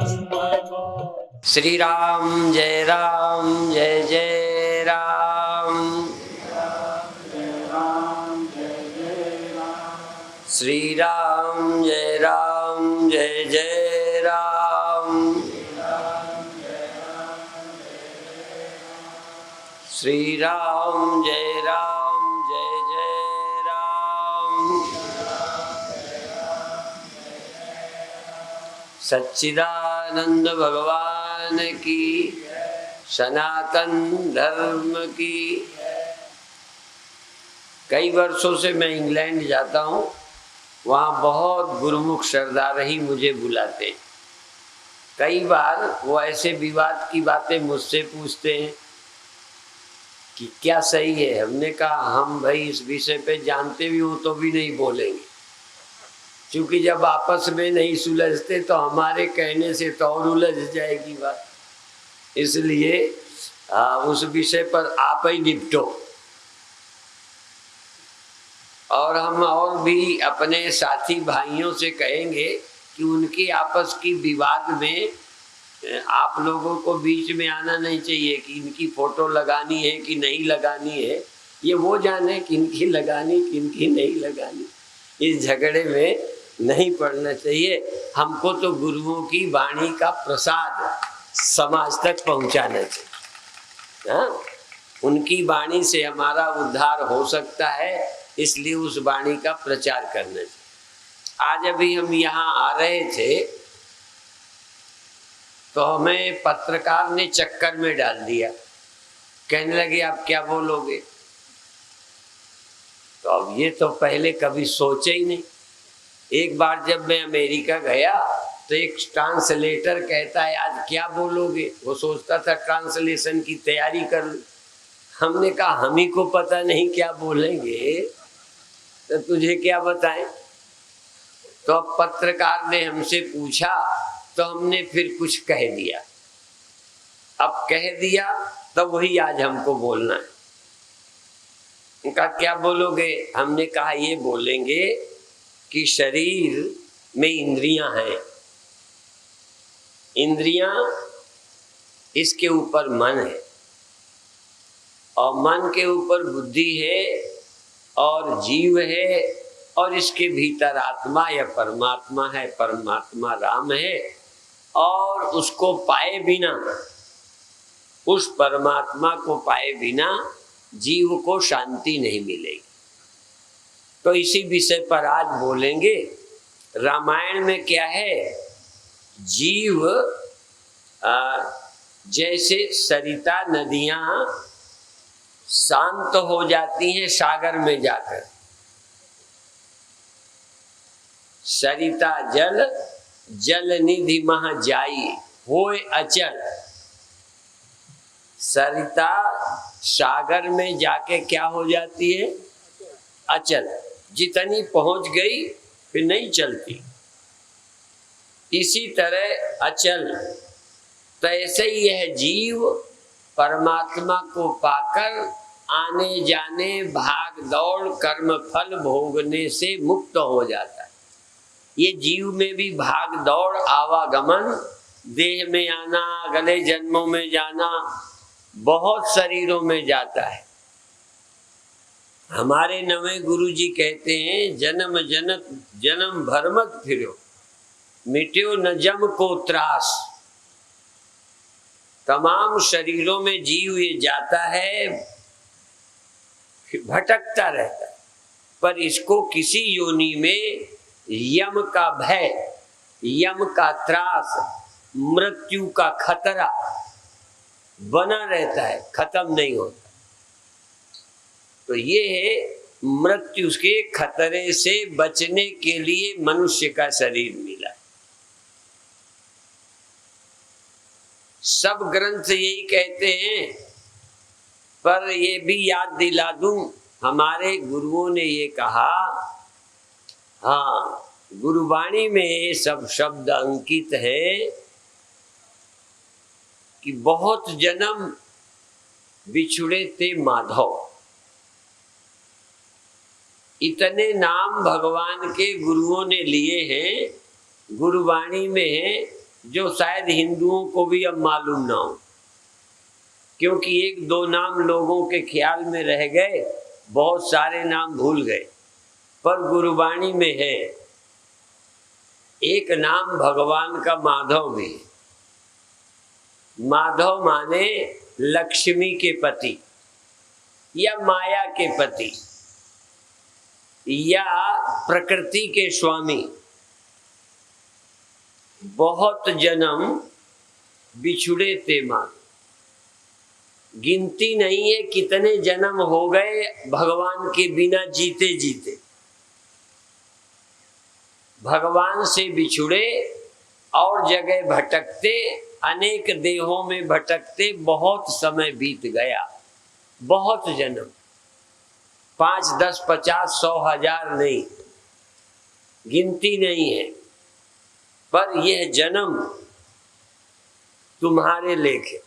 श्री राम जय जय राम। श्री राम जय जय राम। श्री राम जय जय राम। सच्चिदानंद भगवान की, सनातन धर्म की। कई वर्षों से मैं इंग्लैंड जाता हूँ, वहाँ बहुत गुरुमुख सरदार ही मुझे बुलाते हैं। कई बार वो ऐसे विवाद की बातें मुझसे पूछते हैं कि क्या सही है। हमने कहा हम भाई इस विषय पे जानते भी हो तो भी नहीं बोलेंगे, क्योंकि जब आपस में नहीं सुलझते तो हमारे कहने से तो और उलझ जाएगी बात। इसलिए उस विषय पर आप ही निपटो। और हम और भी अपने साथी भाइयों से कहेंगे कि उनकी आपस की विवाद में आप लोगों को बीच में आना नहीं चाहिए कि इनकी फोटो लगानी है कि नहीं लगानी है। ये वो जाने कि इनकी लगानी कि इनकी नहीं लगानी। इस झगड़े में नहीं पड़ना चाहिए। हमको तो गुरुओं की वाणी का प्रसाद समाज तक पहुंचाना चाहिए। हाँ, उनकी वाणी से हमारा उद्धार हो सकता है, इसलिए उस वाणी का प्रचार करना चाहिए। आज अभी हम यहाँ आ रहे थे तो हमें पत्रकार ने चक्कर में डाल दिया। कहने लगे आप क्या बोलोगे। तो अब ये तो पहले कभी सोचे ही नहीं। एक बार जब मैं अमेरिका गया तो एक ट्रांसलेटर कहता है आज क्या बोलोगे। वो सोचता था ट्रांसलेशन की तैयारी कर लूं। हमने कहा हम ही को पता नहीं क्या बोलेंगे तो तुझे क्या बताएं। तो अब पत्रकार ने हमसे पूछा तो हमने फिर कुछ कह दिया। अब कह दिया तो वही आज हमको बोलना है। उनका क्या बोलोगे। हमने कहा ये बोलेंगे कि शरीर में इंद्रियां हैं, इंद्रियां इसके ऊपर मन है और मन के ऊपर बुद्धि है और जीव है और इसके भीतर आत्मा या परमात्मा है। परमात्मा राम है और उसको पाए बिना, उस परमात्मा को पाए बिना जीव को शांति नहीं मिलेगी। तो इसी विषय पर आज बोलेंगे। रामायण में क्या है, जीव जैसे सरिता नदियां शांत हो जाती हैं सागर में जाकर। सरिता जल जल निधि मह जाई होय अचल। सरिता सागर में जाके क्या हो जाती है, अचल। जितनी पहुंच गई फिर नहीं चलती। इसी तरह अचल। तो ऐसे ही यह जीव परमात्मा को पाकर आने जाने भाग दौड़ कर्म फल भोगने से मुक्त हो जाता है। ये जीव में भी भाग दौड़ आवागमन, देह में आना, अगले जन्मों में जाना, बहुत शरीरों में जाता है। हमारे नवे गुरु जी कहते हैं जन्म जन्म भर मत फिरो, मिट्यो न जम को त्रास। तमाम शरीरों में जीव ये जाता है, भटकता रहता है, पर इसको किसी योनि में यम का भय, यम का त्रास, मृत्यु का खतरा बना रहता है, खत्म नहीं होता। तो ये है मृत्यु के खतरे से बचने के लिए मनुष्य का शरीर मिला। सब ग्रंथ यही कहते हैं, पर ये भी याद दिला दूं, हमारे गुरुओं ने ये कहा, हाँ गुरुवाणी में ये सब शब्द अंकित है कि बहुत जन्म बिछुड़े थे माधव। इतने नाम भगवान के गुरुओं ने लिए हैं। गुरुवाणी में है जो शायद हिंदुओं को भी अब मालूम ना हो, क्योंकि एक दो नाम लोगों के ख्याल में रह गए, बहुत सारे नाम भूल गए। पर गुरुवाणी में है एक नाम भगवान का माधव भी है। माधव माने लक्ष्मी के पति या माया के पति या प्रकृति के स्वामी। बहुत जन्म बिछुड़े ते मान, गिनती नहीं है कितने जन्म हो गए भगवान के बिना जीते जीते। भगवान से बिछुड़े और जगह भटकते, अनेक देहों में भटकते बहुत समय बीत गया। बहुत जन्म, 5, 10, 50, 100, 1000 नहीं, गिनती नहीं है। पर यह जन्म तुम्हारे लेखे।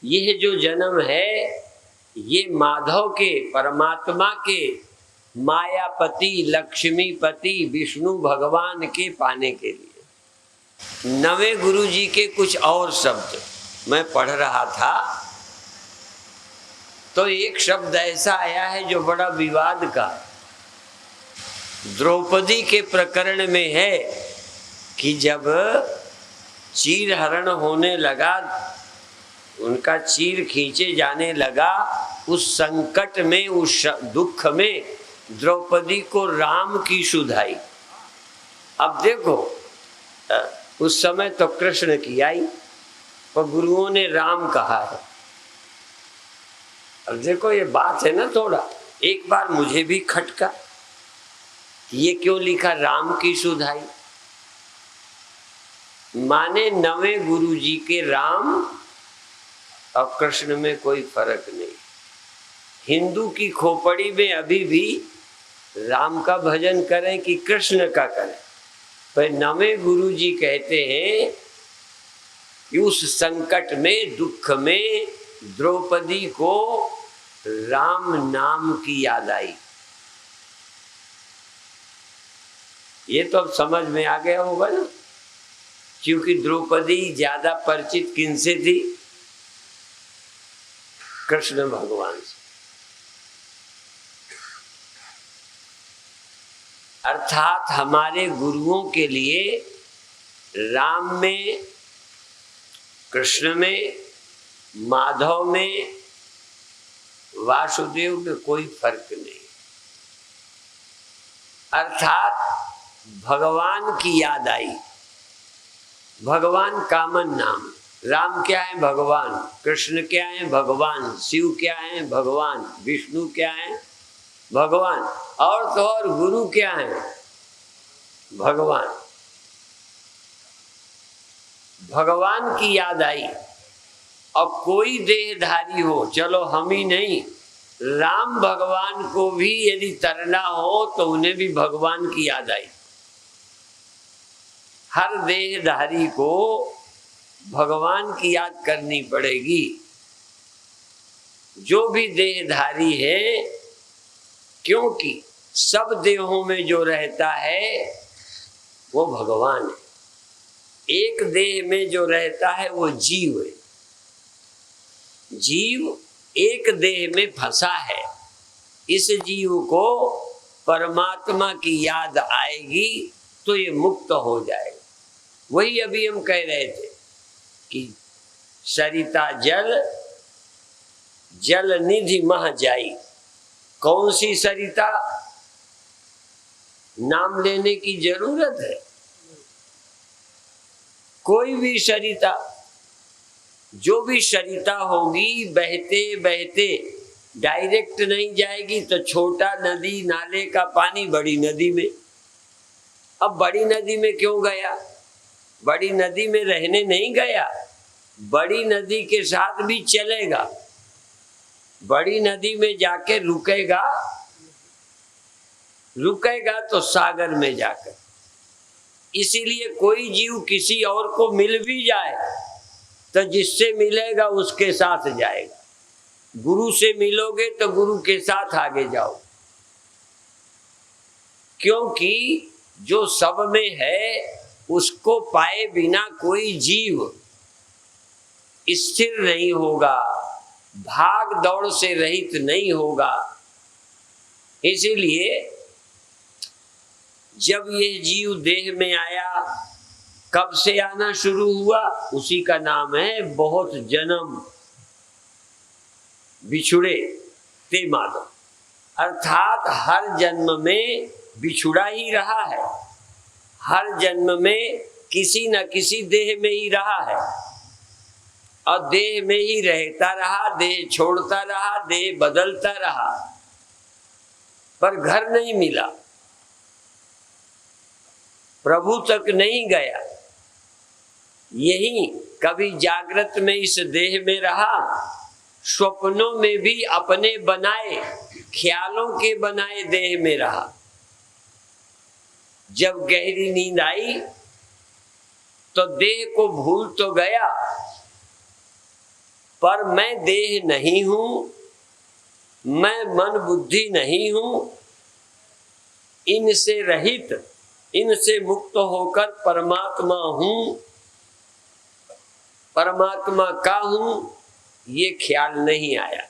यह जो जन्म है ये माधव के, परमात्मा के, मायापति, लक्ष्मीपति, विष्णु भगवान के पाने के लिए। नवे गुरु जी के कुछ और शब्द मैं पढ़ रहा था तो एक शब्द ऐसा आया है जो बड़ा विवाद का। द्रौपदी के प्रकरण में है कि जब चीर हरण होने लगा, उनका चीर खींचे जाने लगा, उस संकट में, उस दुख में द्रौपदी को राम की सुध आई। अब देखो, उस समय तो कृष्ण की आई, पर गुरुओं ने राम कहा है। अब देखो ये बात है ना, थोड़ा एक बार मुझे भी खटका, ये क्यों लिखा राम की सुध आई? माने नवे गुरु जी के राम और कृष्ण में कोई फर्क नहीं। हिंदू की खोपड़ी में अभी भी राम का भजन करें कि कृष्ण का करें, पर नवे गुरु जी कहते हैं कि उस संकट में, दुख में द्रौपदी को राम नाम की याद आई। ये तो अब समझ में आ गया होगा ना, क्योंकि द्रौपदी ज्यादा परिचित किनसे थी? कृष्ण भगवान से। अर्थात हमारे गुरुओं के लिए राम में, कृष्ण में, माधव में, वासुदेव में कोई फर्क नहीं। अर्थात भगवान की याद आई। भगवान कामन नाम। राम क्या है? भगवान। कृष्ण क्या है? भगवान। शिव क्या है? भगवान। विष्णु क्या है? भगवान। और तो और गुरु क्या है? भगवान। भगवान की याद आई। और कोई देहधारी हो, चलो हम ही नहीं, राम भगवान को भी यदि तरना हो तो उन्हें भी भगवान की याद आई। हर देहधारी को भगवान की याद करनी पड़ेगी। जो भी देहधारी है, क्योंकि सब देहों में जो रहता है वो भगवान है। एक देह में जो रहता है वो जीव है। जीव एक देह में फंसा है। इस जीव को परमात्मा की याद आएगी तो ये मुक्त हो जाएगा। वही अभी हम कह रहे थे कि सरिता जल, जल निधि मह जाई। कौन सी सरिता? नाम लेने की जरूरत है? कोई भी सरिता, जो भी सरिता होगी, बहते बहते डायरेक्ट नहीं जाएगी तो छोटा नदी नाले का पानी बड़ी नदी में। अब बड़ी नदी में क्यों गया? बड़ी नदी में रहने नहीं गया, बड़ी नदी के साथ भी चलेगा। बड़ी नदी में जाके रुकेगा, रुकेगा तो सागर में जाकर। इसीलिए कोई जीव किसी और को मिल भी जाए तो जिससे मिलेगा उसके साथ जाएगा। गुरु से मिलोगे तो गुरु के साथ आगे जाओ, क्योंकि जो सब में है उसको पाए बिना कोई जीव स्थिर नहीं होगा, भाग दौड़ से रहित नहीं होगा। इसीलिए जब ये जीव देह में आया, कब से आना शुरू हुआ, उसी का नाम है बहुत जन्म बिछुड़े ते माधव। अर्थात हर जन्म में बिछुड़ा ही रहा है, हर जन्म में किसी न किसी देह में ही रहा है और देह में ही रहता रहा, देह छोड़ता रहा, देह बदलता रहा, पर घर नहीं मिला, प्रभु तक नहीं गया। यही कभी जागृत में इस देह में रहा, स्वप्नों में भी अपने बनाए ख्यालों के बनाए देह में रहा। जब गहरी नींद आई तो देह को भूल तो गया, पर मैं देह नहीं हूं, मैं मन बुद्धि नहीं हूं, इनसे रहित, इनसे मुक्त होकर परमात्मा हूं, परमात्मा का हूं, ये ख्याल नहीं आया।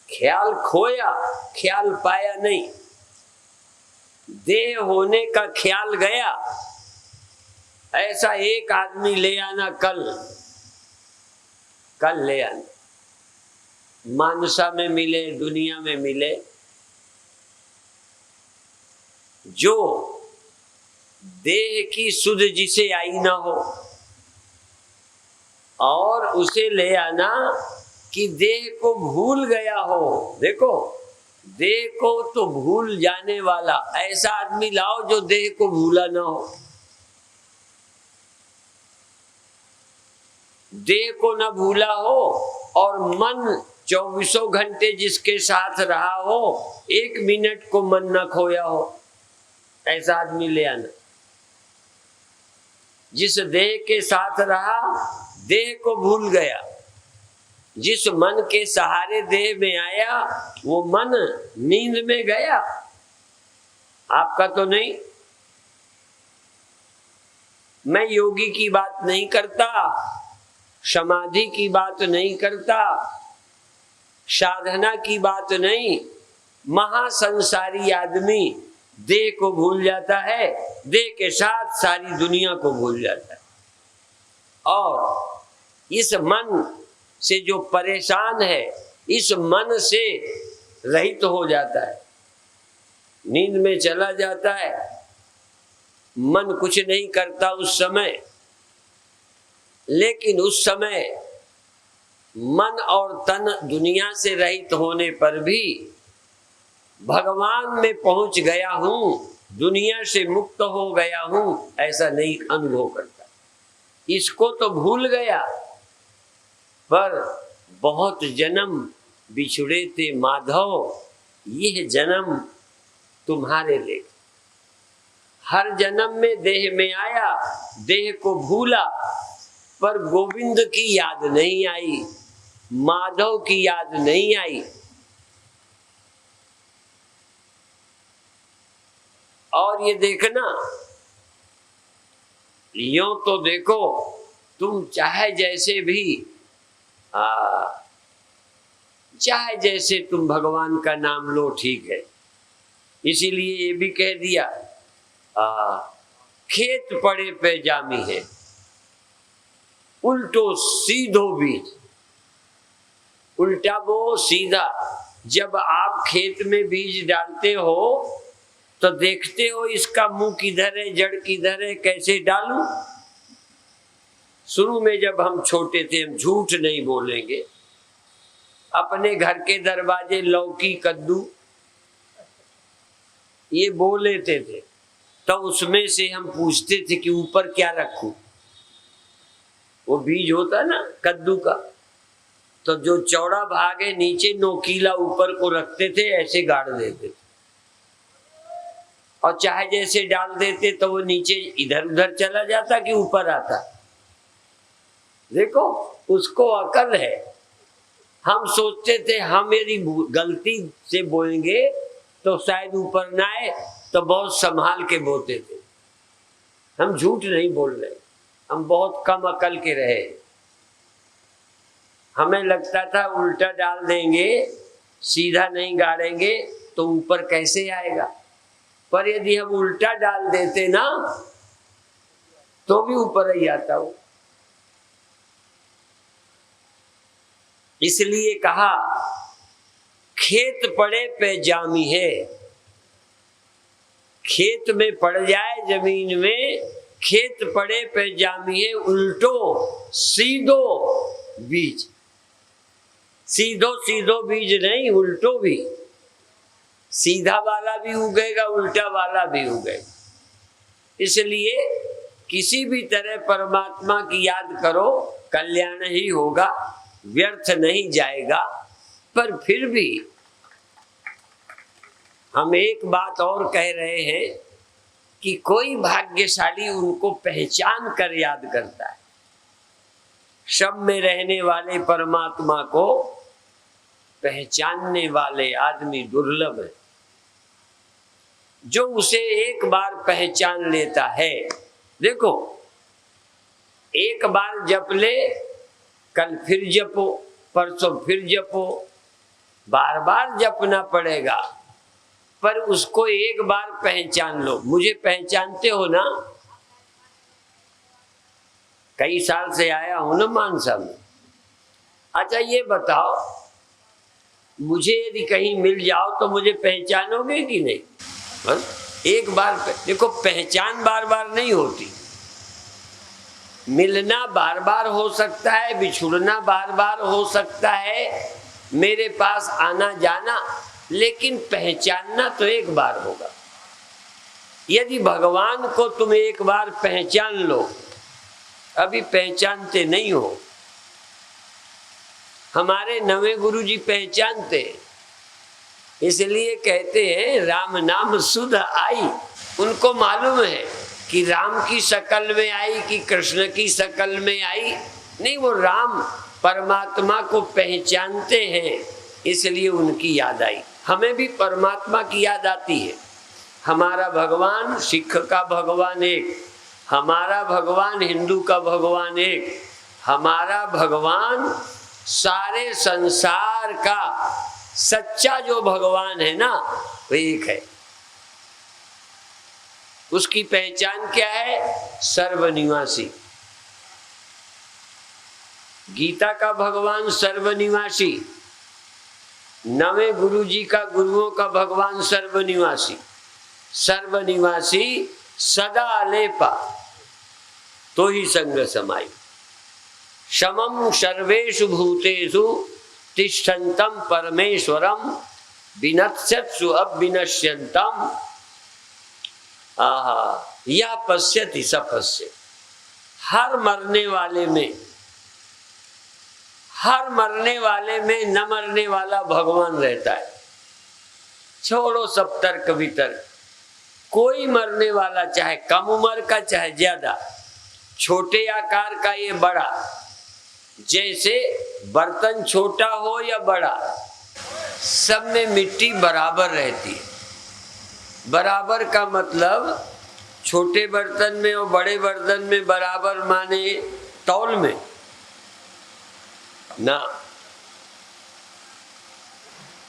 ख्याल खोया, ख्याल पाया नहीं। देह होने का ख्याल गया। ऐसा एक आदमी ले आना, कल ले आना, मानसा में मिले, दुनिया में मिले, जो देह की सुध जिसे आई ना हो, और उसे ले आना कि देह को भूल गया हो। देखो, देह को तो भूल जाने वाला ऐसा आदमी लाओ जो देह को भूला ना हो, देह को न भूला हो और मन 24 घंटे जिसके साथ रहा हो, 1 मिनट को मन न खोया हो, ऐसा आदमी ले आना। जिस देह के साथ रहा, देह को भूल गया, जिस मन के सहारे देह में आया, वो मन नींद में गया। आपका तो नहीं। मैं योगी की बात नहीं करता, समाधि की बात नहीं करता, साधना की बात नहीं। महासंसारी आदमी देह को भूल जाता है, देह के साथ सारी दुनिया को भूल जाता है, और इस मन से जो परेशान है, इस मन से रहित हो जाता है, नींद में चला जाता है। मन कुछ नहीं करता उस समय, लेकिन उस समय मन और तन दुनिया से रहित होने पर भी भगवान में पहुंच गया हूं, दुनिया से मुक्त हो गया हूं, ऐसा नहीं अनुभव करता। इसको तो भूल गया, पर बहुत जन्म बिछुड़े थे माधव, यह जन्म तुम्हारे लिए। हर जन्म में देह में आया, देह को भूला, पर गोविंद की याद नहीं आई, माधव की याद नहीं आई। और ये देखना, यूं तो देखो, तुम चाहे जैसे भी चाहे जैसे तुम भगवान का नाम लो, ठीक है। इसीलिए ये भी कह दिया, खेत पड़े पे जामी है, उल्टो सीधो बीज। उल्टा वो सीधा। जब आप खेत में बीज डालते हो तो देखते हो इसका मुंह किधर है, जड़ किधर है, कैसे डालूं। शुरू में जब हम छोटे थे, हम झूठ नहीं बोलेंगे, अपने घर के दरवाजे लौकी कद्दू ये बो लेते थे, तो उसमें से हम पूछते थे कि ऊपर क्या रखूं। वो बीज होता ना कद्दू का, तो जो चौड़ा भाग है नीचे, नोकीला ऊपर को रखते थे, ऐसे गाड़ देते थे, और चाहे जैसे डाल देते तो वो नीचे इधर उधर चला जाता कि ऊपर आता। देखो, उसको अकल है। हम सोचते थे हम यदि गलती से बोएंगे तो शायद ऊपर ना आए, तो बहुत संभाल के बोते थे। हम झूठ नहीं बोल रहे, हम बहुत कम अकल के रहे। हमें लगता था उल्टा डाल देंगे, सीधा नहीं गाड़ेंगे तो ऊपर कैसे आएगा, पर यदि हम उल्टा डाल देते ना तो भी ऊपर ही आता हो। इसलिए कहा खेत पड़े पे जामी है, खेत में पड़ जाए जमीन में, खेत पड़े पे जामी है, उल्टो सीधो बीज। सीधो सीधो बीज नहीं, उल्टो भी, सीधा वाला भी उगेगा, उल्टा वाला भी उगेगा। इसलिए किसी भी तरह परमात्मा की याद करो, कल्याण ही होगा, व्यर्थ नहीं जाएगा। पर फिर भी हम एक बात और कह रहे हैं कि कोई भाग्यशाली उनको पहचान कर याद करता है। सब में रहने वाले परमात्मा को पहचानने वाले आदमी दुर्लभ है। जो उसे एक बार पहचान लेता है, देखो एक बार जप ले, कल फिर जपो, परसों फिर जपो, बार बार जपना पड़ेगा, पर उसको एक बार पहचान लो। मुझे पहचानते हो ना, कई साल से आया हूं ना मानसा में। अच्छा ये बताओ, मुझे यदि कहीं मिल जाओ तो मुझे पहचानोगे कि नहीं? बस एक बार देखो, पहचान बार बार नहीं होती, मिलना बार बार हो सकता है, बिछुड़ना बार बार हो सकता है, मेरे पास आना जाना, लेकिन पहचानना तो एक बार होगा। यदि भगवान को तुम एक बार पहचान लो, अभी पहचानते नहीं हो, हमारे नवे गुरु जी पहचानते, इसलिए कहते हैं राम नाम सुध आई। उनको मालूम है कि राम की शक्ल में आई कि कृष्ण की शक्ल में आई, नहीं, वो राम परमात्मा को पहचानते हैं, इसलिए उनकी याद आई। हमें भी परमात्मा की याद आती है। हमारा भगवान सिख का भगवान एक, हमारा भगवान हिंदू का भगवान एक, हमारा भगवान सारे संसार का सच्चा जो भगवान है ना, वो एक है। उसकी पहचान क्या है? सर्वनिवासी। गीता का भगवान सर्वनिवासी, नवे गुरु जी का, गुरुओं का भगवान सर्वनिवासी। सर्वनिवासी सदा अलेपा तो ही संग समाई, समम सर्वेषु भूतेषु तिष्ठन्तं परमेश्वरम विनश्यत्सु अविनश्यन्तं आहा या पश्यति स पश्यति। हर मरने वाले में, हर मरने वाले में न मरने वाला भगवान रहता है। छोड़ो सब तर्क वितर्क, कोई मरने वाला, चाहे कम उम्र का चाहे ज्यादा, छोटे आकार का ये बड़ा, जैसे बर्तन छोटा हो या बड़ा, सब में मिट्टी बराबर रहती है। बराबर का मतलब छोटे बर्तन में और बड़े बर्तन में बराबर माने तौल में ना,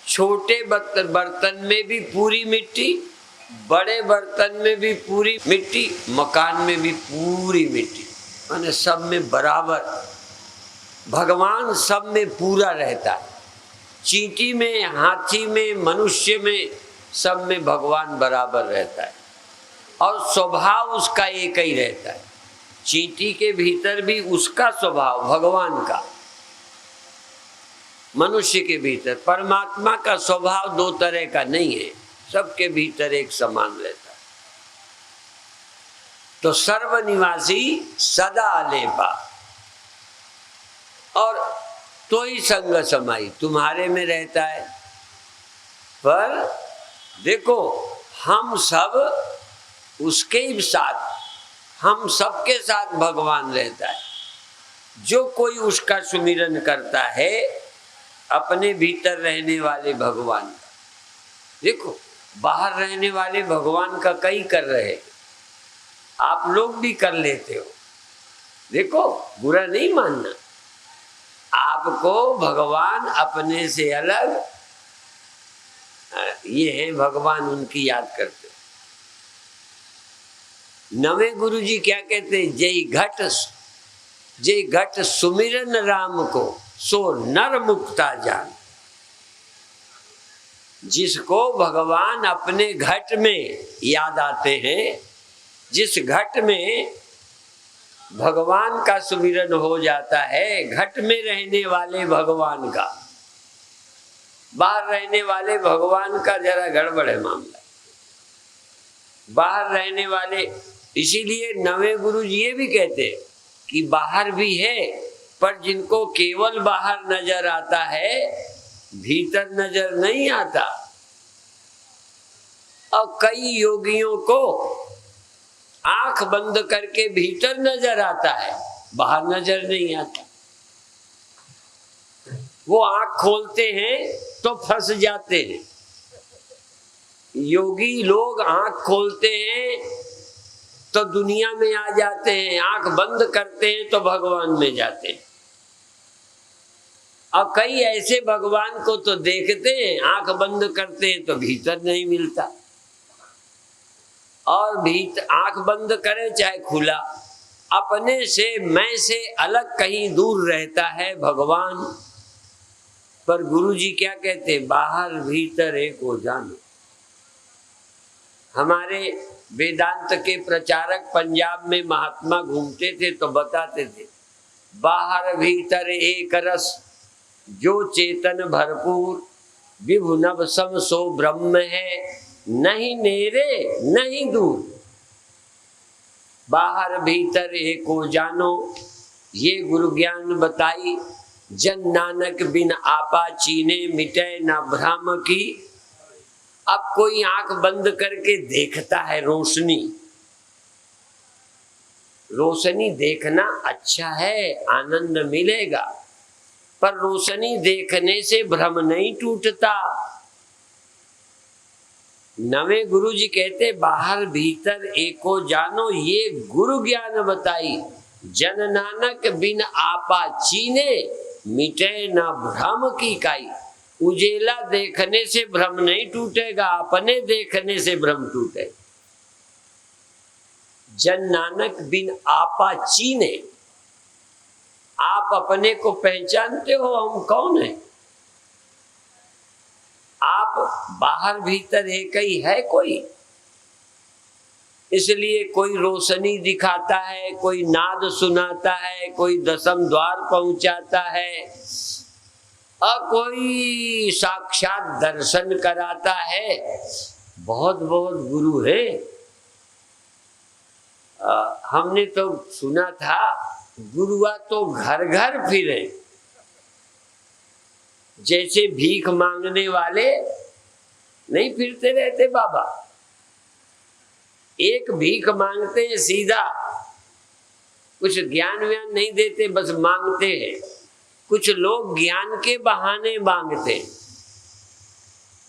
छोटे बर्तन में भी पूरी मिट्टी, बड़े बर्तन में भी पूरी मिट्टी, मकान में भी पूरी मिट्टी, माने सब में बराबर। भगवान सब में पूरा रहता है। चींटी में, हाथी में, मनुष्य में, सब में भगवान बराबर रहता है और स्वभाव उसका एक ही रहता है। चींटी के भीतर भी उसका स्वभाव भगवान का, मनुष्य के भीतर। परमात्मा का स्वभाव दो तरह का नहीं है, सबके भीतर एक समान रहता है। तो सर्वनिवासी सदा अलेपा, और तो ही संग समाई, तुम्हारे में रहता है। पर देखो, हम सब उसके ही साथ, हम सबके साथ भगवान रहता है। जो कोई उसका सुमिरन करता है, अपने भीतर रहने वाले भगवान का। देखो, बाहर रहने वाले भगवान का कई कर रहे, आप लोग भी कर लेते हो। देखो, बुरा नहीं मानना। आपको भगवान अपने से अलग, ये है भगवान, उनकी याद करते हो। नवे गुरु जी क्या कहते? जय घट सुमिरन राम को, सो नर मुक्ता जान। जिसको भगवान अपने घट में याद आते हैं, जिस घट में भगवान का सुमिरन हो जाता है, घट में रहने वाले भगवान का, बाहर रहने वाले भगवान का जरा गड़बड़ है मामला। बाहर रहने वाले, इसीलिए नवे गुरु जी ये भी कहते हैं कि बाहर भी है, पर जिनको केवल बाहर नजर आता है, भीतर नजर नहीं आता। और कई योगियों को आंख बंद करके भीतर नजर आता है, बाहर नजर नहीं आता। वो आंख खोलते हैं तो फंस जाते हैं। योगी लोग आंख खोलते हैं तो दुनिया में आ जाते हैं, आंख बंद करते हैं तो भगवान में जाते हैं। और कई ऐसे भगवान को तो देखते हैं, आंख बंद करते हैं तो भीतर नहीं मिलता। और भीतर आंख बंद करे चाहे खुला, अपने से, मैं से अलग कहीं दूर रहता है भगवान। पर गुरु जी क्या कहते? बाहर भीतर एक हो जानो। हमारे वेदांत के प्रचारक पंजाब में महात्मा घूमते थे तो बताते थे, बाहर भीतर एक रस, जो चेतन भरपूर, विभु नभ सम सो ब्रह्म है, नहीं नेरे नहीं दूर। बाहर भीतर एक हो जानो, ये गुरु ज्ञान बताई। जन नानक बिन आपा चीने, मिटे न भ्रम की। अब कोई आंख बंद करके देखता है रोशनी, रोशनी देखना अच्छा है, आनंद मिलेगा, पर रोशनी देखने से भ्रम नहीं टूटता। नवे गुरु जी कहते बाहर भीतर एको जानो, ये गुरु ज्ञान बताई। जन नानक बिन आपा चीने, मिटे न भ्रम की काई। उजेला देखने से भ्रम नहीं टूटेगा, अपने देखने से भ्रम टूटे। जन नानक बिन आपा चीने, आप अपने को पहचानते हो हम कौन है? आप बाहर भीतर एक ही है कोई। इसलिए कोई रोशनी दिखाता है, कोई नाद सुनाता है, कोई दशम द्वार पहुंचाता है, और कोई साक्षात दर्शन कराता है। बहुत बहुत गुरु है। हमने तो सुना था गुरुआ तो घर घर फिरे, जैसे भीख मांगने वाले नहीं फिरते रहते बाबा। एक भीख मांगते हैं सीधा, कुछ ज्ञान व्यान नहीं देते, बस मांगते हैं। कुछ लोग ज्ञान के बहाने मांगते।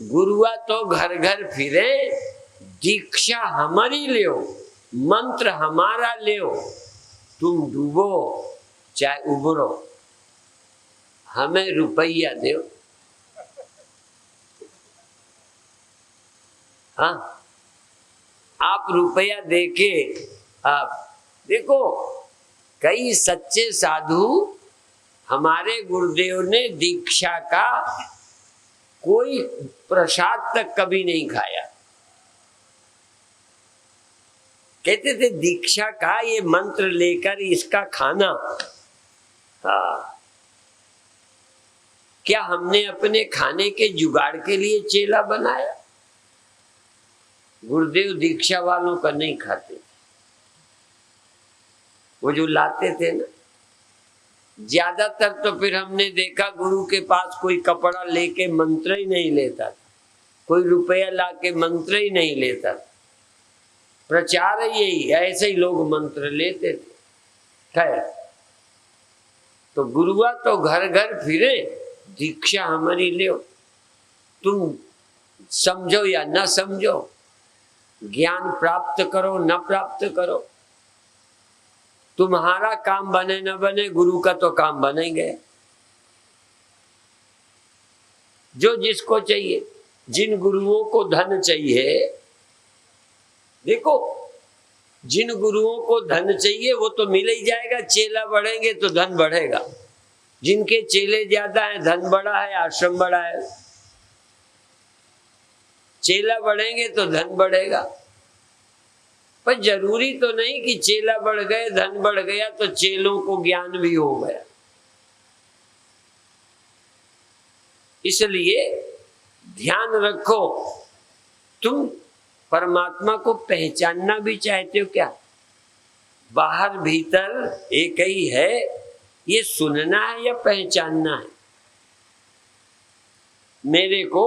गुरुआ तो घर घर फिरे, दीक्षा हमारी लियो, मंत्र हमारा लियो। तुम डूबो चाहे उबरो, हमें रुपया दो। हाँ, आप रुपया देके आप देखो, कई सच्चे साधु, हमारे गुरुदेव ने दीक्षा का कोई प्रसाद तक कभी नहीं खाया। कहते थे दीक्षा का ये मंत्र लेकर इसका खाना। हाँ, क्या हमने अपने खाने के जुगाड़ के लिए चेला बनाया? गुरुदेव दीक्षा वालों का नहीं खाते, वो जो लाते थे ना, ज्यादातर तो फिर हमने देखा गुरु के पास कोई कपड़ा लेके मंत्र ही नहीं लेता, कोई रुपया लाके मंत्र ही नहीं लेता। प्रचार यही, ऐसे ही लोग मंत्र लेते थे। खैर, तो गुरुआ तो घर घर फिरे, दीक्षा हमारी लियो। तुम समझो या न समझो, ज्ञान प्राप्त करो न प्राप्त करो, तुम्हारा काम बने न बने, गुरु का तो काम बनेंगे। जो जिसको चाहिए, जिन गुरुओं को धन चाहिए, देखो जिन गुरुओं को धन चाहिए वो तो मिल ही जाएगा, चेला बढ़ेंगे तो धन बढ़ेगा। जिनके चेले ज्यादा है धन बड़ा है, आश्रम बड़ा है। चेला बढ़ेंगे तो धन बढ़ेगा, पर जरूरी तो नहीं कि चेला बढ़ गए धन बढ़ गया तो चेलों को ज्ञान भी हो गया। इसलिए ध्यान रखो, तुम परमात्मा को पहचानना भी चाहते हो क्या? बाहर भीतर एक ही है, ये सुनना है या पहचानना है? मेरे को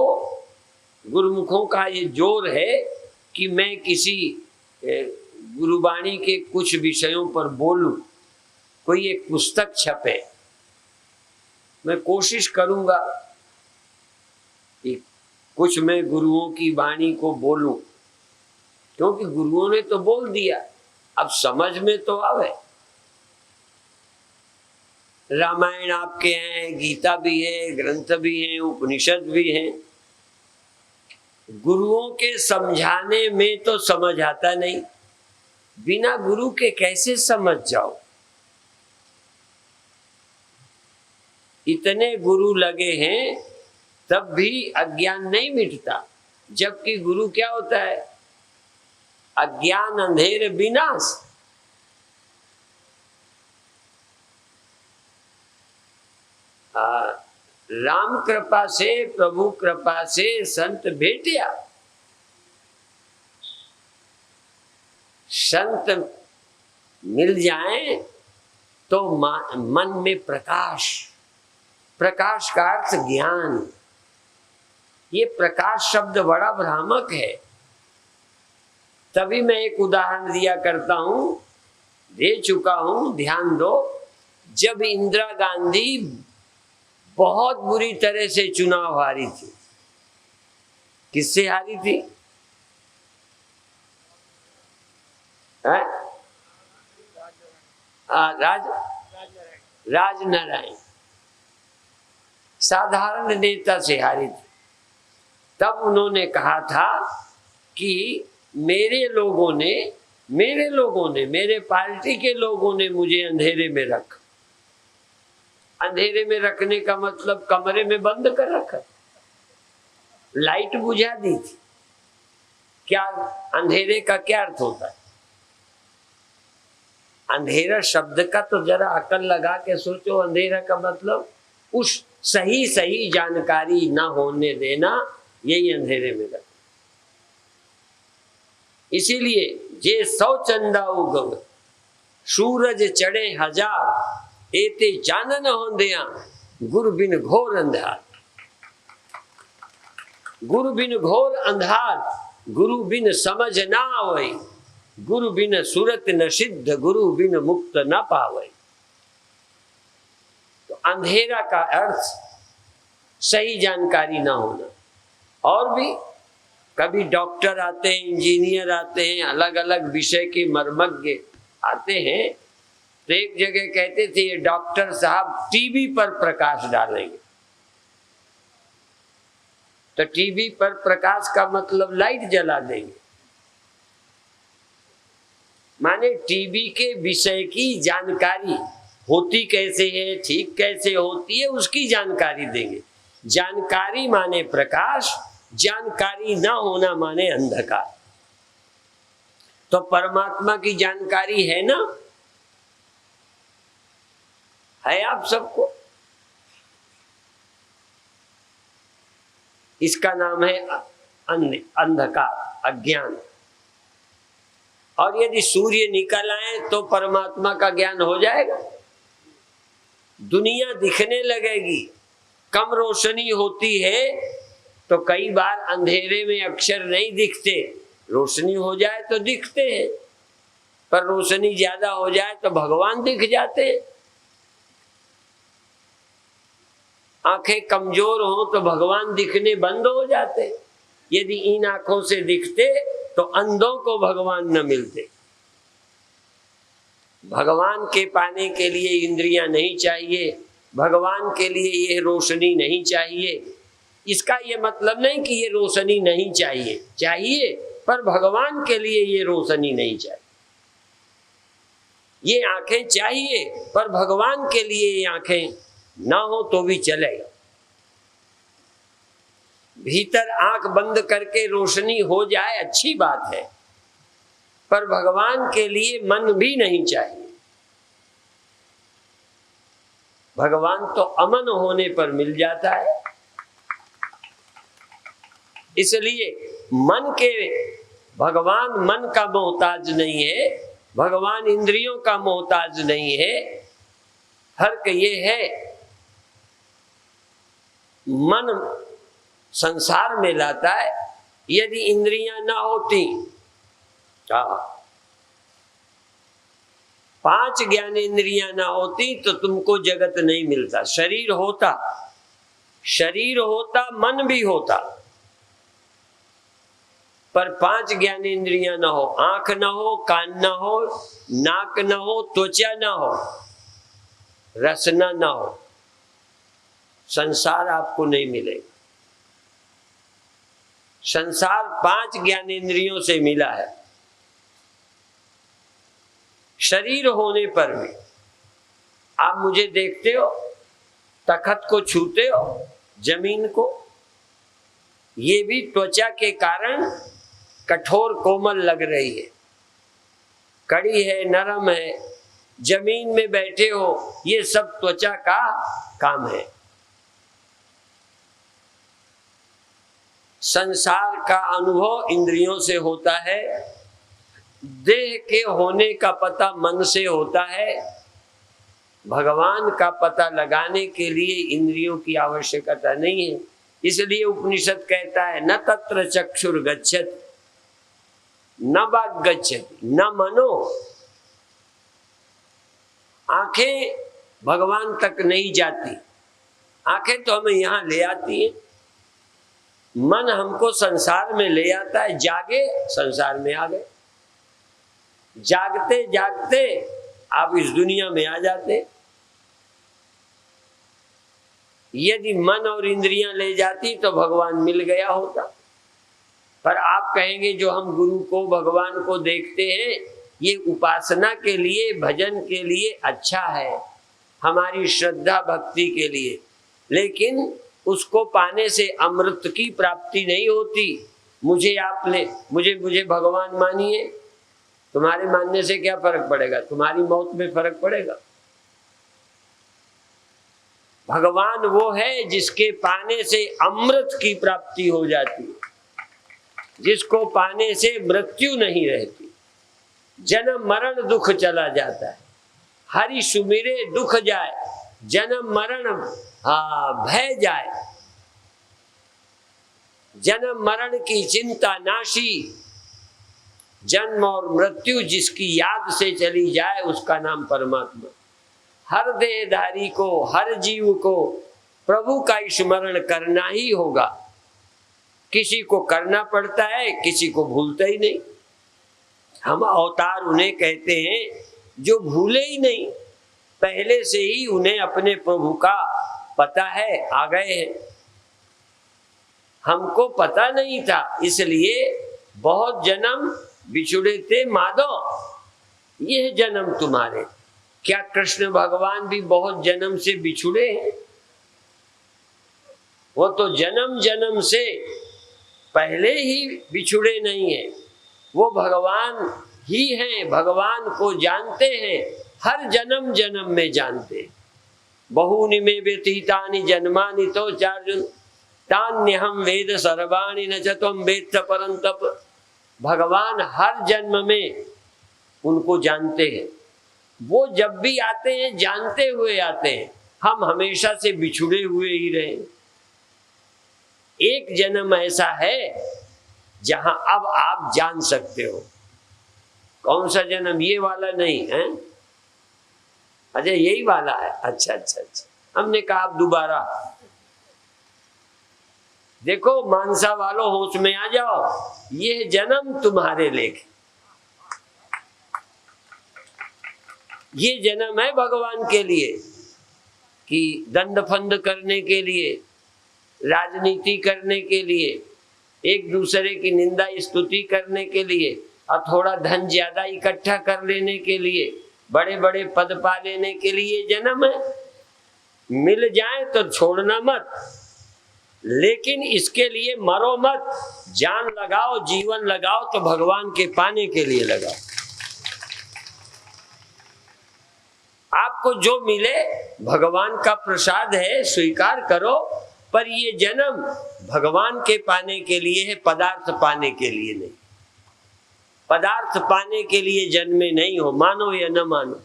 गुरुमुखों का ये जोर है कि मैं किसी गुरुवाणी के कुछ विषयों पर बोलूं, कोई एक पुस्तक छपे, मैं कोशिश करूंगा कि कुछ मैं गुरुओं की वाणी को बोलूं, क्योंकि गुरुओं ने तो बोल दिया, अब समझ में तो आवे। रामायण आपके हैं, गीता भी है, ग्रंथ भी हैं, उपनिषद भी हैं। गुरुओं के समझाने में तो समझ आता नहीं, बिना गुरु के कैसे समझ जाओ? इतने गुरु लगे हैं तब भी अज्ञान नहीं मिटता, जबकि गुरु क्या होता है? अज्ञान अंधेर विनाश। राम कृपा से, प्रभु कृपा से संत भेटिया। संत मिल जाएं तो मन में प्रकाश, प्रकाश का अर्थ ज्ञान। ये प्रकाश शब्द बड़ा भ्रामक है, तभी मैं एक उदाहरण दिया करता हूं, दे चुका हूं, ध्यान दो। जब इंदिरा गांधी बहुत बुरी तरह से चुनाव हारी थी, किससे हारी थी? राजनारायण, साधारण नेता से हारी थी। तब उन्होंने कहा था कि मेरे लोगों ने, मेरे पार्टी के लोगों ने मुझे अंधेरे में रखा। अंधेरे में रखने का मतलब कमरे में बंद कर रखा, लाइट बुझा दी थी। क्या अंधेरे का क्या अर्थ होता है? अंधेरा शब्द का तो जरा अकल लगा के सोचो। अंधेरा का मतलब उस सही जानकारी ना होने देना, यही अंधेरे में रखना। इसीलिए जे 100 चंदा उगव, सूरज चढ़े 1000, एते जानन होंदिया, गुरु बिन घोर अंधार। गुरु बिन घोर अंधार, गुरु बिन समझ ना आवै, गुरु बिन सुरत न सिद्ध, गुरु बिन मुक्त न पावै। तो अंधेरा का अर्थ सही जानकारी ना होना। और भी कभी डॉक्टर आते हैं, इंजीनियर आते हैं, अलग अलग विषय के मर्मज्ञ आते हैं, तो एक जगह कहते थे ये डॉक्टर साहब टीवी पर प्रकाश डालेंगे। तो टीवी पर प्रकाश का मतलब लाइट जला देंगे, माने टीवी के विषय की जानकारी होती कैसे है, ठीक कैसे होती है, उसकी जानकारी देंगे। जानकारी माने प्रकाश, जानकारी ना होना माने अंधकार। तो परमात्मा की जानकारी है ना, है आप सबको। इसका नाम है अंधकार, अज्ञान। और यदि सूर्य निकल आए तो परमात्मा का ज्ञान हो जाएगा। दुनिया दिखने लगेगी। कम रोशनी होती है तो कई बार अंधेरे में अक्षर नहीं दिखते, रोशनी हो जाए तो दिखते हैं, पर रोशनी ज्यादा हो जाए तो भगवान दिख जाते हैं। आंखें कमजोर हो तो भगवान दिखने बंद हो जाते। यदि इन आंखों से दिखते तो अंधों को भगवान न मिलते। भगवान के पाने के लिए इंद्रियां नहीं चाहिए, भगवान के लिए ये रोशनी नहीं चाहिए। इसका ये मतलब नहीं कि ये रोशनी नहीं चाहिए, चाहिए, पर भगवान के लिए ये रोशनी नहीं चाहिए। ये आंखें चाहिए, पर भगवान के लिए ये आंखें ना हो तो भी चलेगा। भीतर आंख बंद करके रोशनी हो जाए अच्छी बात है, पर भगवान के लिए मन भी नहीं चाहिए। भगवान तो अमन होने पर मिल जाता है। इसलिए मन के भगवान मन का मोहताज नहीं है, भगवान इंद्रियों का मोहताज नहीं है। फर्क ये है, मन संसार में लाता है। यदि इंद्रियां ना होती, 5 ज्ञानेंद्रियां ना होती तो तुमको जगत नहीं मिलता। शरीर होता, शरीर होता, मन भी होता, पर 5 ज्ञानेंद्रियां ना हो, आंख ना हो, कान ना हो, नाक ना हो, त्वचा ना हो, रसना ना हो, संसार आपको नहीं मिलेगा। संसार 5 ज्ञानेंद्रियों से मिला है। शरीर होने पर भी आप मुझे देखते हो, तखत को छूते हो, जमीन को, ये भी त्वचा के कारण कठोर कोमल लग रही है, कड़ी है, नरम है। जमीन में बैठे हो, ये सब त्वचा का काम है। संसार का अनुभव इंद्रियों से होता है, देह के होने का पता मन से होता है। भगवान का पता लगाने के लिए इंद्रियों की आवश्यकता नहीं है। इसलिए उपनिषद कहता है, न तत्र चक्षुर गच्छति न वाक् गच्छति न मनो। आंखें भगवान तक नहीं जाती, आंखें तो हमें यहां ले आती हैं। मन हमको संसार में ले आता है, जागे संसार में आ गए, जागते जागते आप इस दुनिया में आ जाते। यदि मन और इंद्रियां ले जाती तो भगवान मिल गया होता। पर आप कहेंगे जो हम गुरु को, भगवान को देखते हैं, ये उपासना के लिए, भजन के लिए अच्छा है, हमारी श्रद्धा भक्ति के लिए, लेकिन उसको पाने से अमृत की प्राप्ति नहीं होती। मुझे भगवान मानिए, तुम्हारे मानने से क्या फर्क पड़ेगा, तुम्हारी मौत में फर्क पड़ेगा। भगवान वो है जिसके पाने से अमृत की प्राप्ति हो जाती है, जिसको पाने से मृत्यु नहीं रहती, जन्म मरण दुख चला जाता है। हरि सुमिरे दुख जाए, जन्म मरण भय जाए, जन्म मरण की चिंता नाशी। जन्म और मृत्यु जिसकी याद से चली जाए उसका नाम परमात्मा। हर देहधारी को, हर जीव को प्रभु का स्मरण करना ही होगा। किसी को करना पड़ता है, किसी को भूलता ही नहीं। हम अवतार उन्हें कहते हैं जो भूले ही नहीं, पहले से ही उन्हें अपने प्रभु का पता है, आ गए हैं। हमको पता नहीं था, इसलिए बहुत जन्म बिछुड़े थे माधव, यह जन्म तुम्हारे। क्या कृष्ण भगवान भी बहुत जन्म से बिछुड़े हैं? वो तो जन्म जन्म से पहले ही बिछुड़े नहीं है, वो भगवान ही हैं, भगवान को जानते हैं, हर जन्म जन्म में जानते हैं। बहूनि मे व्यतीतानि जन्मानि तो चार्जुन तान्यहम वेद सर्वाणि न च त्वं वेत्थ परन्तप। भगवान हर जन्म में उनको जानते हैं। वो जब भी आते हैं जानते हुए आते हैं, हम हमेशा से बिछुड़े हुए ही रहे। एक जन्म ऐसा है जहां अब आप जान सकते हो। कौन सा जन्म? ये वाला नहीं है, अच्छा यही वाला है। अच्छा, हमने कहा आप दोबारा देखो। मानसा वालों होश में आ जाओ, ये जन्म तुम्हारे लेखे। ये जन्म है भगवान के लिए कि दंड फंद करने के लिए, राजनीति करने के लिए, एक दूसरे की निंदा स्तुति करने के लिए और थोड़ा धन ज्यादा इकट्ठा कर लेने के लिए, बड़े बड़े पद पा लेने के लिए जन्म है। मिल जाए तो छोड़ना मत, लेकिन इसके लिए मरो मत। जान लगाओ, जीवन लगाओ तो भगवान के पाने के लिए लगाओ। आपको जो मिले भगवान का प्रसाद है, स्वीकार करो, पर ये जन्म भगवान के पाने के लिए है, पदार्थ पाने के लिए नहीं। पदार्थ पाने के लिए जन्मे नहीं हो, मानो या न मानो।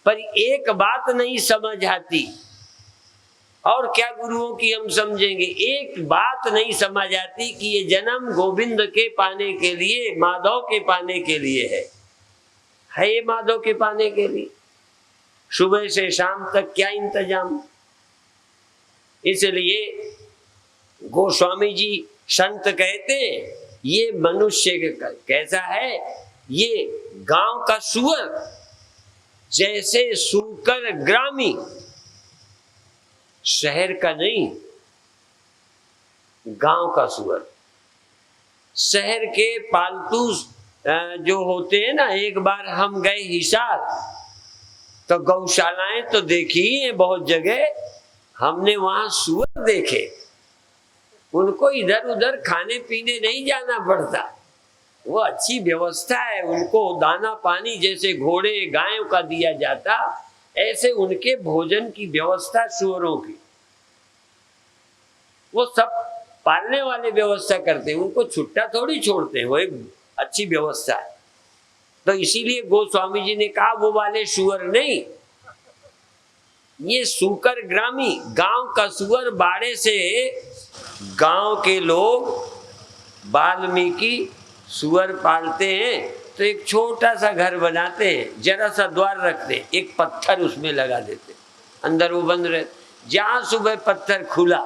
पर एक बात नहीं समझ आती, और क्या गुरुओं की हम समझेंगे, एक बात नहीं समझ आती कि ये जन्म गोविंद के पाने के लिए, माधव के पाने के लिए है ये माधव के पाने के लिए। सुबह से शाम तक क्या इंतजाम। इसलिए गोस्वामी जी संत कहते हैं ये मनुष्य कैसा है, ये गांव का सुअर जैसे सूकर ग्रामी, शहर का नहीं, गांव का सुअर। शहर के पालतू जो होते हैं ना, एक बार हम गए हिसार तो गौशालाएं तो देखी है बहुत जगह, हमने वहां सुअर देखे। उनको इधर उधर खाने पीने नहीं जाना पड़ता, वो अच्छी व्यवस्था है। उनको दाना पानी जैसे घोड़े गायों का दिया जाता, ऐसे उनके भोजन की व्यवस्था सुअरों की, वो सब पालने वाले व्यवस्था करते हैं, उनको छुट्टा थोड़ी छोड़ते हैं, वो एक अच्छी व्यवस्था है। तो इसीलिए गोस्वामी जी ने कहा वो वाले सुअर नहीं, ये सूकर ग्रामी, गांव का सुअर। बाड़े से गांव के लोग वाल्मीकि सुअर पालते हैं तो एक छोटा सा घर बनाते हैं, जरा सा द्वार रखते हैं, एक पत्थर उसमें लगा देते, अंदर वो बंद रहे। जहां सुबह पत्थर खुला,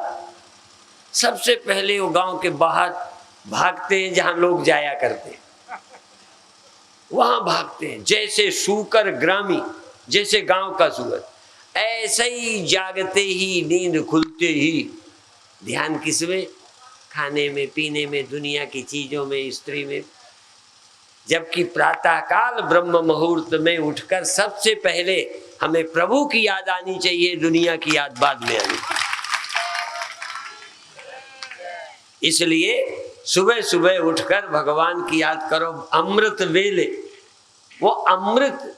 सबसे पहले वो गांव के बाहर भागते हैं, जहां लोग जाया करते हैं वहां भागते हैं, जैसे सूकर ग्रामी, जैसे गांव का सुअर। ऐसे ही जागते ही, नींद खुलते ही ध्यान किसमें, खाने में, पीने में, दुनिया की चीजों में, स्त्री में। जबकि प्रातःकाल ब्रह्म मुहूर्त में उठकर सबसे पहले हमें प्रभु की याद आनी चाहिए, दुनिया की याद बाद में आनी। इसलिए सुबह सुबह उठकर भगवान की याद करो। अमृत वेले, वो अमृत,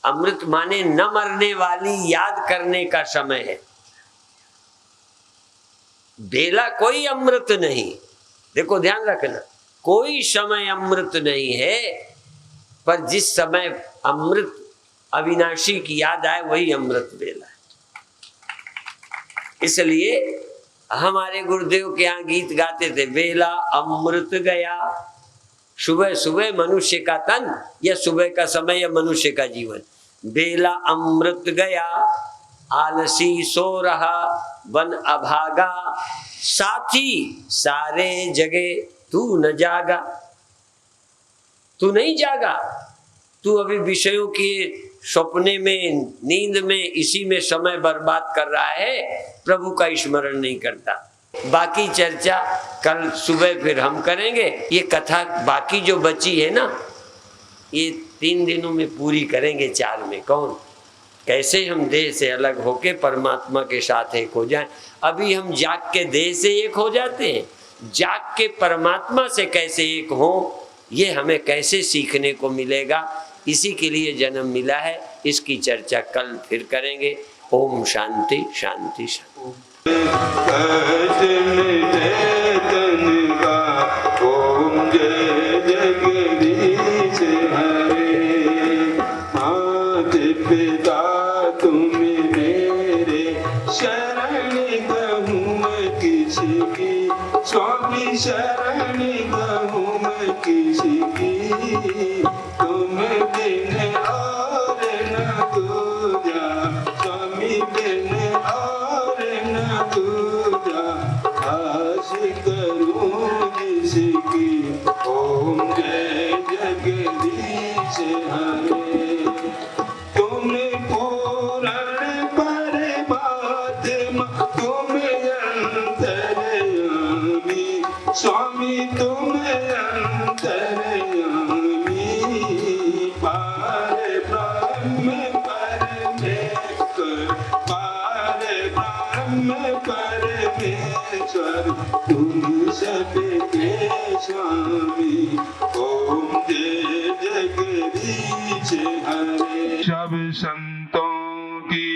अमृत माने न मरने वाली याद करने का समय है। बेला कोई अमृत नहीं, देखो ध्यान रखना, कोई समय अमृत नहीं है, पर जिस समय अमृत अविनाशी की याद आए वही अमृत बेला है। इसलिए हमारे गुरुदेव के यहाँ गीत गाते थे, बेला अमृत गया। सुबह सुबह मनुष्य का तन, या सुबह का समय या मनुष्य का जीवन। बेला अमृत गया, आलसी सो रहा, वन अभागा, साथी सारे जगे, तू न जागा। तू नहीं जागा, तू अभी विषयों के सपने में, नींद में, इसी में समय बर्बाद कर रहा है, प्रभु का स्मरण नहीं करता। बाकी चर्चा कल सुबह फिर हम करेंगे। ये कथा बाकी जो बची है ना, ये 3 दिनों में पूरी करेंगे, 4 में। कौन, कैसे हम देह से अलग होके परमात्मा के साथ एक हो जाएं। अभी हम जाग के देह से एक हो जाते हैं, जाग के परमात्मा से कैसे एक हो, ये हमें कैसे सीखने को मिलेगा। इसी के लिए जन्म मिला है। इसकी चर्चा कल फिर करेंगे। ओम शांति शांति शांति। ओम जय जगदीश हरे, माता पिता तुम मेरे, शरण कहूँ मैं किसी की, स्वामी शरण कहूँ मैं किसी की, तुम बिन और न दूजा, स्वामी बिन और न दूजा, आस करूँ जिसकी। ओम जय जगदीश हरे, तुम ब्रह्म परमेश्वर तुम सबके स्वामी। ओम जय जगदीश हरे। सब संतों की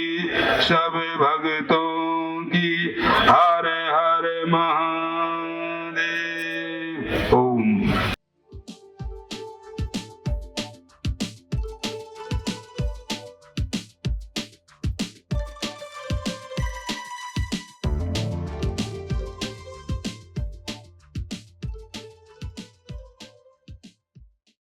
सब भक्तों